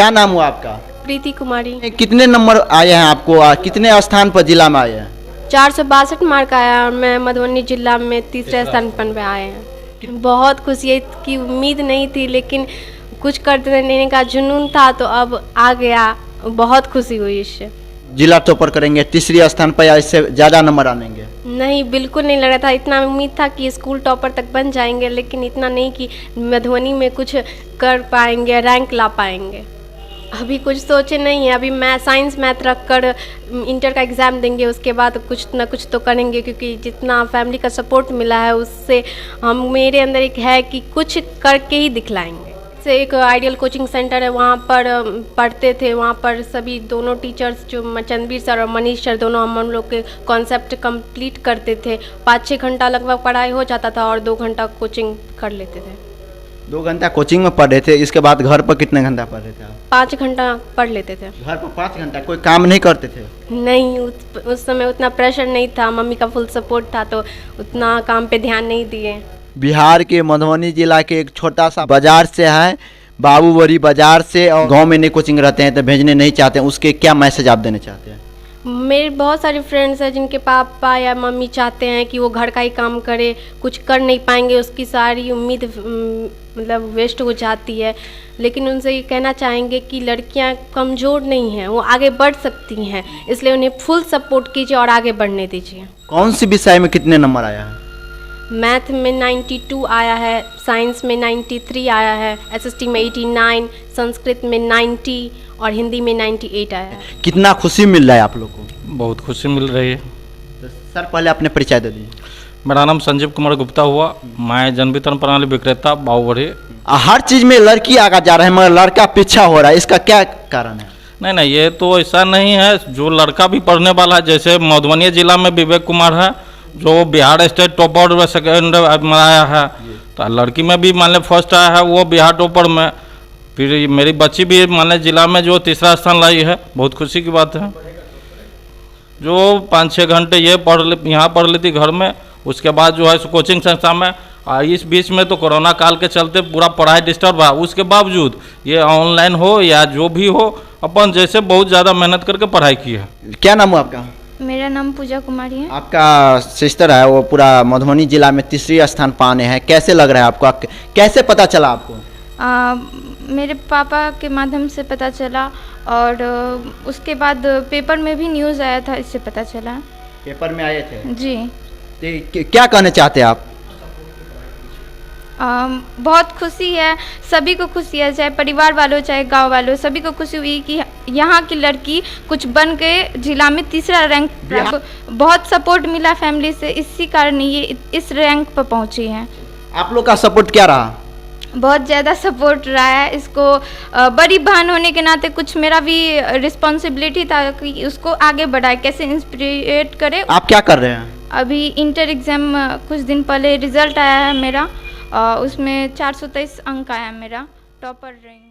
क्या नाम हुआ आपका? प्रीति कुमारी। कितने नंबर आए हैं आपको? कितने स्थान पर जिला में आए हैं? 462 मार्क आया और मैं मधुबनी जिला में तीसरे स्थान पर आए हैं। बहुत खुशी है कि उम्मीद नहीं थी, लेकिन कुछ करने का जुनून था तो अब आ गया। बहुत खुशी हुई इससे। जिला टॉपर करेंगे तीसरी स्थान पर या इससे ज़्यादा नंबर आनेंगे? नहीं, बिल्कुल नहीं लग रहा था। इतना उम्मीद था कि स्कूल टॉपर तक बन जाएंगे, लेकिन इतना नहीं कि मधुबनी में कुछ कर पाएंगे, रैंक ला पाएंगे। अभी कुछ सोचे नहीं है। अभी मैं साइंस मैथ रख कर इंटर का एग्ज़ाम देंगे, उसके बाद कुछ ना कुछ तो करेंगे, क्योंकि जितना फैमिली का सपोर्ट मिला है उससे हम मेरे अंदर एक है कि कुछ करके ही दिखलाएंगे। से एक आइडियल कोचिंग सेंटर है, वहाँ पर पढ़ते थे। वहाँ पर सभी दोनों टीचर्स जो चंद्रवीर सर और मनीष सर दोनों हम लोग के कॉन्सेप्ट कंप्लीट करते थे। 5-6 घंटा लगभग पढ़ाई हो जाता था और 2 घंटा कोचिंग कर लेते थे। 2 घंटा कोचिंग में पढ़ रहे थे, इसके बाद घर पर कितने घंटा पढ़ रहे थे आप? 5 घंटा पढ़ लेते थे। घर पर 5 घंटा? कोई काम नहीं करते थे? नहीं, उस समय उतना प्रेशर नहीं था। मम्मी का फुल सपोर्ट था तो उतना काम पे ध्यान नहीं दिए। बिहार के मधुबनी जिला के एक छोटा सा बाजार से है, बाबूबड़ी बाजार से, और गांव में नहीं कोचिंग रहते हैं तो भेजने नहीं चाहते हैं, उसके क्या मैसेज आप देना चाहते हैं? मेरे बहुत सारे फ्रेंड्स हैं जिनके पापा या मम्मी चाहते हैं कि वो घर का ही काम करे, कुछ कर नहीं पाएंगे, उसकी सारी उम्मीद मतलब वेस्ट हो जाती है। लेकिन उनसे ये कहना चाहेंगे कि लड़कियां कमज़ोर नहीं हैं, वो आगे बढ़ सकती हैं, इसलिए उन्हें फुल सपोर्ट कीजिए और आगे बढ़ने दीजिए। कौन सी विषय में कितने नंबर आया है? मैथ में 92 आया है, साइंस में 93 आया है, एसएसटी में 89, संस्कृत में 90 और हिंदी में 98 आया है। कितना खुशी मिल रहा है आप लोग को? बहुत खुशी मिल रही है। तो सर पहले अपने परिचय दे दीजिए। मेरा नाम संजीव कुमार गुप्ता हुआ, मैं जन वितरण प्रणाली विक्रेता बाबूबड़ी। हर चीज़ में लड़की आगे जा रहा है मगर लड़का पीछा हो रहा है, इसका क्या कारण है? नहीं, ये तो ऐसा नहीं है। जो लड़का भी पढ़ने वाला है, जैसे मधुबनी जिला में विवेक कुमार है जो बिहार स्टेट टॉपर में सेकेंड में आया है, तो लड़की में भी मान लें फर्स्ट आया है, वो बिहार टॉपर में। फिर मेरी बच्ची भी मान लें जिला में जो तीसरा स्थान लाई है, बहुत खुशी की बात है। जो 5-6 घंटे ये यहाँ पढ़ लेती घर में, उसके बाद जो है कोचिंग संस्था में। इस बीच में तो कोरोना काल के चलते पूरा पढ़ाई डिस्टर्ब हुआ, उसके बावजूद ये ऑनलाइन हो या जो भी हो, अपन जैसे बहुत ज़्यादा मेहनत करके पढ़ाई की है। क्या नाम हुआ आपका? मेरा नाम पूजा कुमारी है। आपका सिस्टर है वो पूरा मधुबनी जिला में तीसरी स्थान पाने हैं, कैसे लग रहा है आपको? कैसे पता चला आपको? मेरे पापा के माध्यम से पता चला और उसके बाद पेपर में भी न्यूज़ आया था, इससे पता चला। पेपर में आए थे जी। तो क्या कहना चाहते हैं आप? बहुत खुशी है, सभी को खुशी है, चाहे परिवार वालों चाहे गांव वालों, सभी को खुशी हुई कि यहाँ की लड़की कुछ बन के जिला में तीसरा रैंक। बहुत सपोर्ट मिला फैमिली से, इसी कारण ये इस रैंक पर पहुँची है। आप लोग का सपोर्ट क्या रहा? बहुत ज़्यादा सपोर्ट रहा है। इसको बड़ी बहन होने के नाते कुछ मेरा भी रिस्पॉन्सिबिलिटी था कि उसको आगे बढ़ाए, कैसे इंस्पिरेट करे। आप क्या कर रहे हैं? अभी इंटर एग्ज़ाम कुछ दिन पहले रिजल्ट आया है मेरा, उसमें 423 अंक आया मेरा, टॉपर रही।